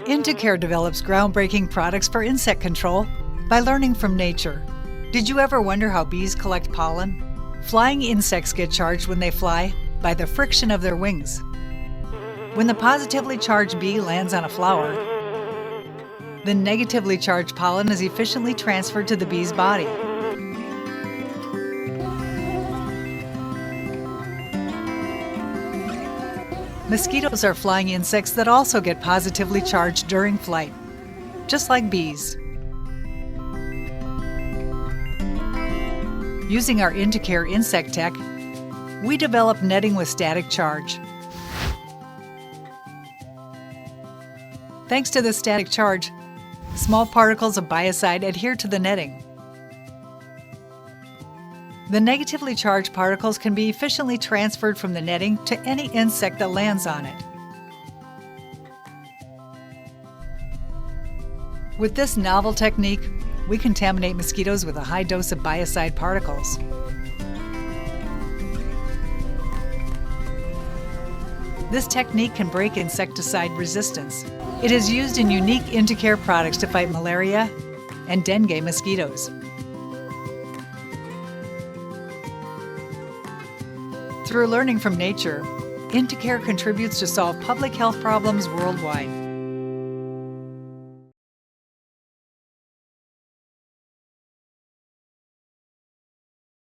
Intacare develops groundbreaking products for insect control by learning from nature. Did you ever wonder how bees collect pollen? Flying insects get charged when they fly by the friction of their wings. When the positively charged bee lands on a flower, the negatively charged pollen is efficiently transferred to the bee's body. Mosquitoes are flying insects that also get positively charged during flight, just like bees. Using our Intacare insect tech, we develop netting with static charge. Thanks to the static charge, small particles of biocide adhere to the netting. The negatively charged particles can be efficiently transferred from the netting to any insect that lands on it. With this novel technique, we contaminate mosquitoes with a high dose of biocide particles. This technique can break insecticide resistance. It is used in unique Intacare products to fight malaria and dengue mosquitoes. Through learning from nature, Intacare contributes to solve public health problems worldwide.